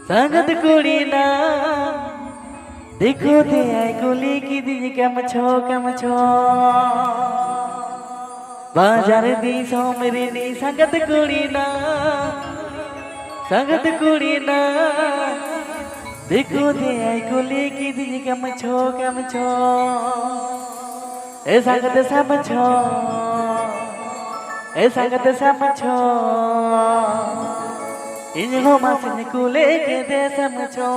संगत कुड़ी ना देखो ते आई गोली की दी कम छो बाजार दी सो मेरी नी संगत कुड़ी ना देखो ते आई गोली की दी कम छो ए संगत समझो इन्हो मासिन कुले के दे समझो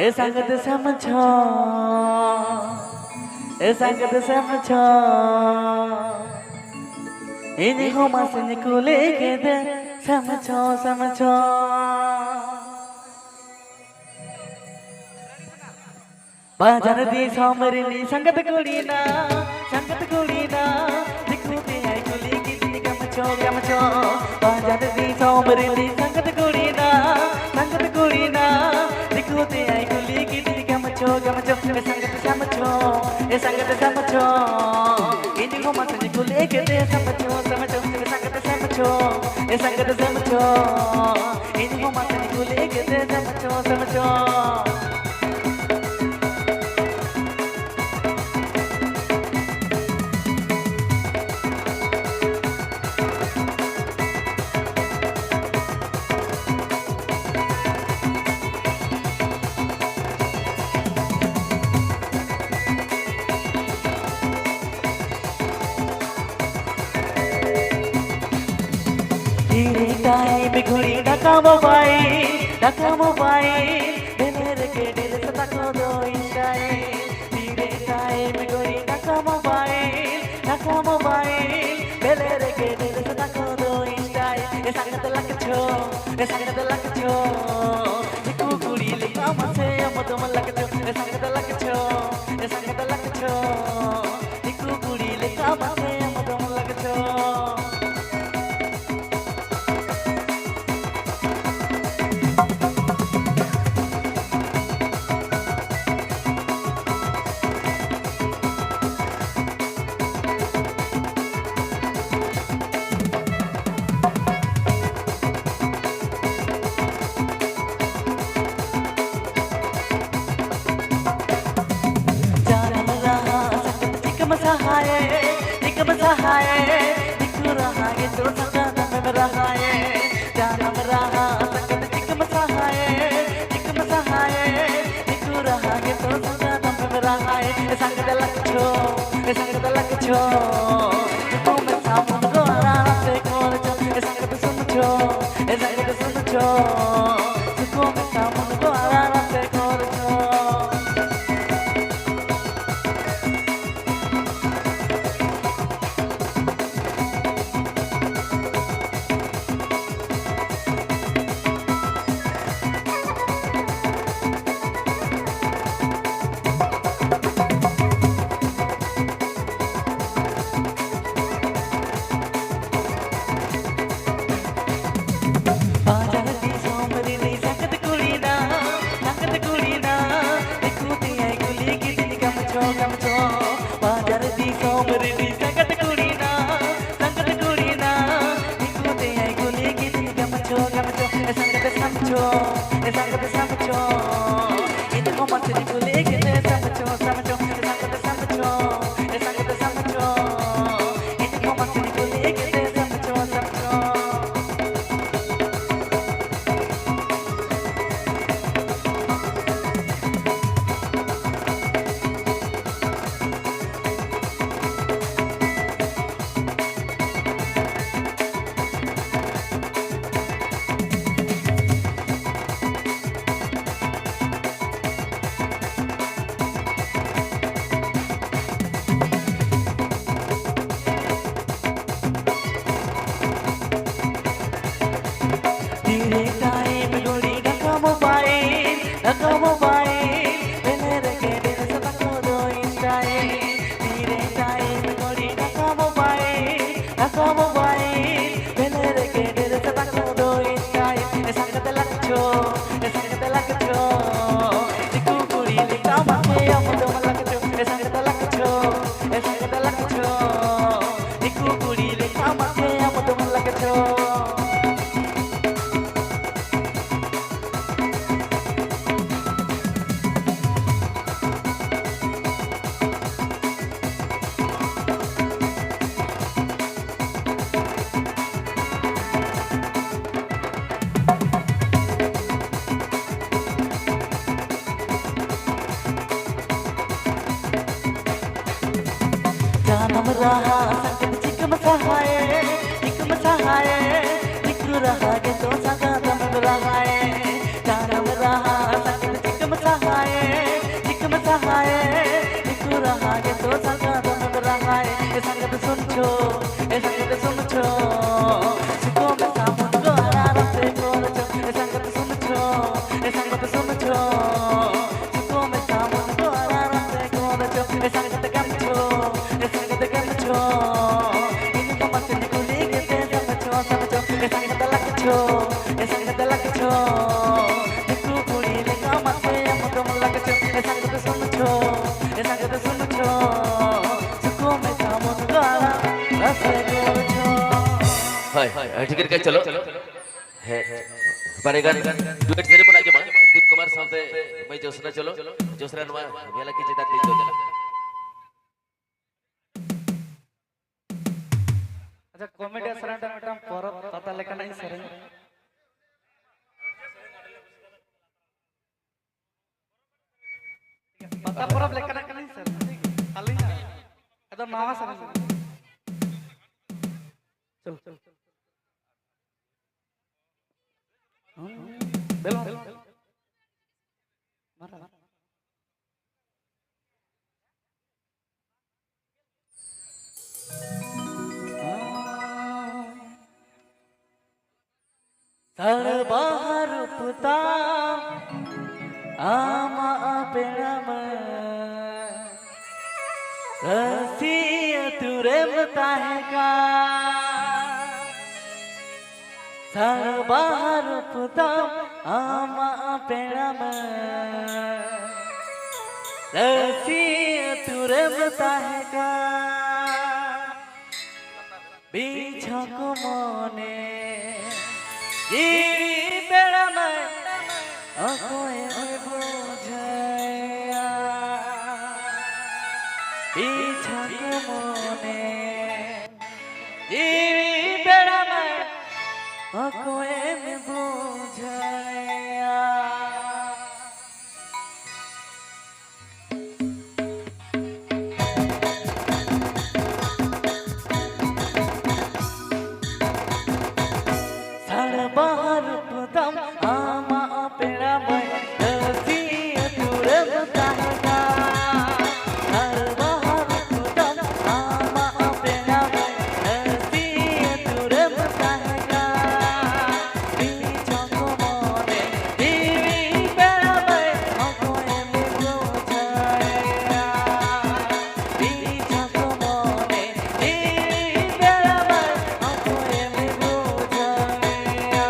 ए संगत समझो इन्हो मासिन कुले के दे समझो बाजार दी सोमरिनी संगत कुड़ी ना दिखो ते आई कुली की दी कम छो बाजार दी सोमरिनी संगत कुड़ी ना दिखो ते आई कुली की दी कम छो ए संगत समझो इनको मत कुले के दे समझो ए संगत समझो इनको मत कुले के दे समझो टाइम घुड़ी ढका मोबाइल दिलेर के दिल से तको दो इंशाए धीरे टाइम घुड़ी ढका मोबाइल दिलेर के दिल से तको दो इंशाए ए संगत लग छो दिकु कुड़ी लिखा मसे मत मन लग छो ए संगत लग छो दिकु कुड़ी लिखा मसे मत मन लग छो निकम सहाय दिखु रहा ये तो संगत में रहा है जानम रहा संगत निकम सहाय दिखु रहा ये तो संगत में रहा है संगत लग छो तुम सामन को आराम से खोल छो संगत समझो तुम सामन को आराम से खोल छो बाजार दी सोमरिनी संगत कुड़ी ना दिखो ते आई कुली की दी कम छो ए संगत समझो इनको मत कुली के दे समझो ए संगत समझो इनको मत कुली के दे समझो धीरे टाइम घुड़ी ढका मोबाइल दिलेर के दिल से तको दो इंशाए धीरे टाइम घुड़ी ढका मोबाइल दिलेर के दिल से तको दो इंशाए ए संगत लग छो दिकु कुड़ी लिखा मसे मत मन लग छो ए संगत लग छो दिकु कुड़ी लिखा मसे मत मन लग रहा के तो सगा दम रहा है जानम रहा संगत चिकम सहाय चिकम सहाय निकू रहा के तो सगा दम रहा है ये संगत सुन छो सुको में सामुन को आराम से बोल छो ये संगत सुन छो सुको में सामुन को आराम से बोल छो ये संगत कम छो संगत लग छो निकू कुड़ी लेका मते अमकम लग छो संगत सुन छो सुको में सामुन गाला रसे गोल छो हाय ठीक है चलो है पारेगा डुएट सेरे पण आगे दीप कुमार साथे मैं जोसना चलो जोसरा नुआ वेला की चिता तीन दो जला अच्छा कॉमेडी सरंटा मटम परत पता लेका नहीं सरे पता परत लेका नहीं सर खाली एकदम नावा सर चल बेलो मारा तर बाहर पुता आमा पेड़म रसिया तुरे बताए का तर बाहर पुता आमा पेड़म रसिया तुरे बताए का बीछा को मोने जीवी बेड़ा में कोई बुझाया पीछा को मोने जीवी बेड़ा में कोई बुझाया बाहर पुतम आमा पेड़ा में रसिया तुरे बताए का हर बाहर पुतम आमा पेड़ा में रसिया तुरे बताए का बीचों को मोने दीवी पेड़ा में कोई बुझाया बीचों को मोने दीवी पेड़ा में कोई बुझाया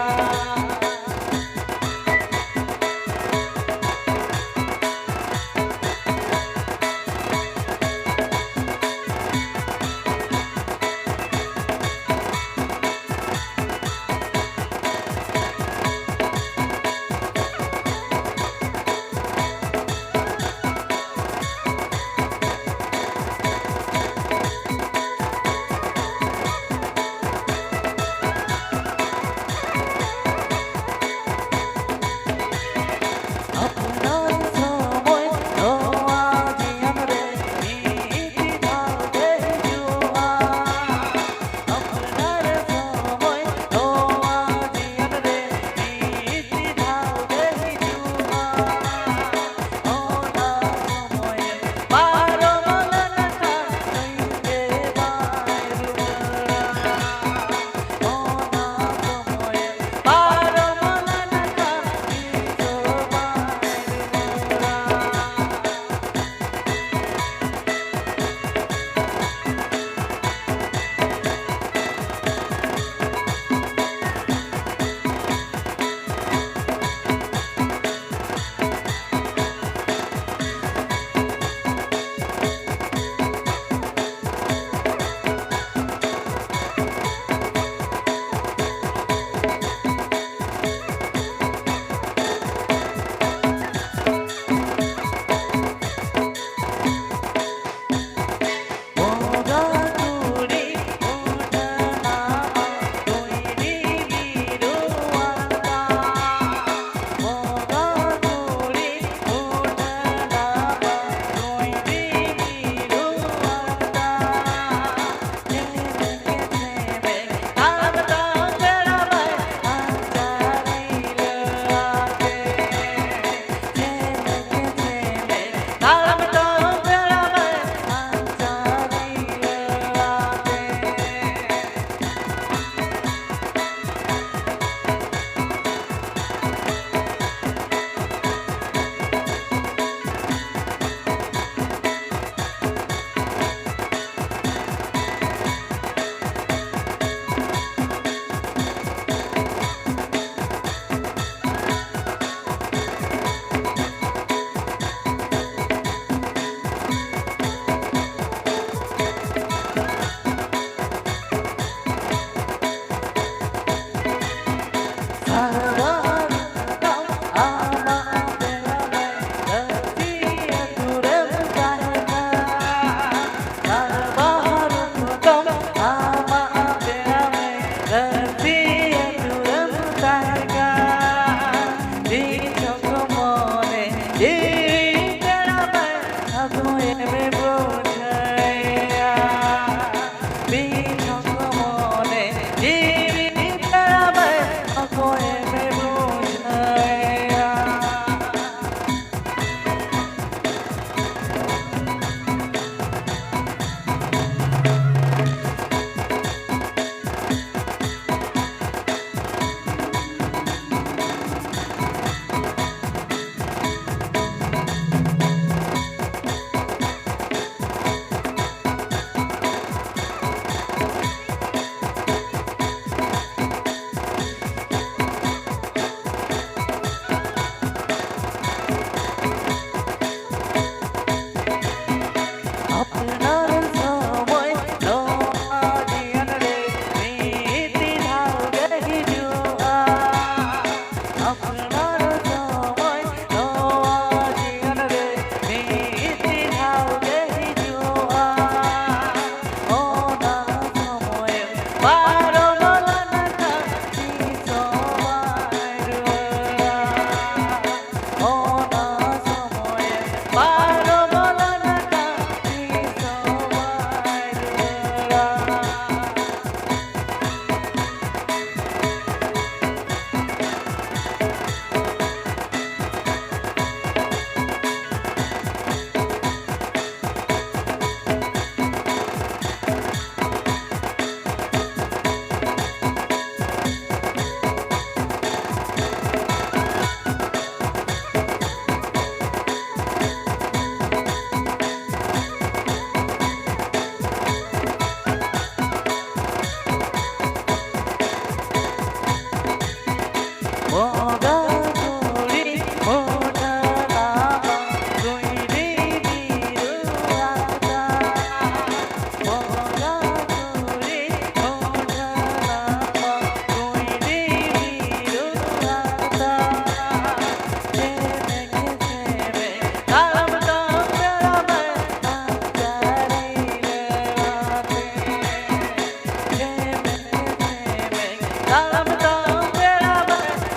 dalam dompet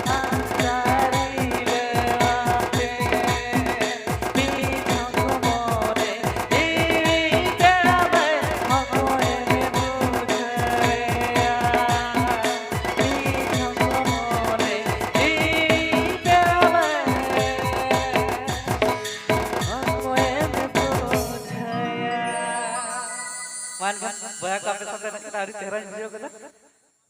antari lewate bintang kumore ini terabe aku ini budaya bintang kumore ini terabe aku ini budaya. Man, banyak sampai sampai hari terang juga kita.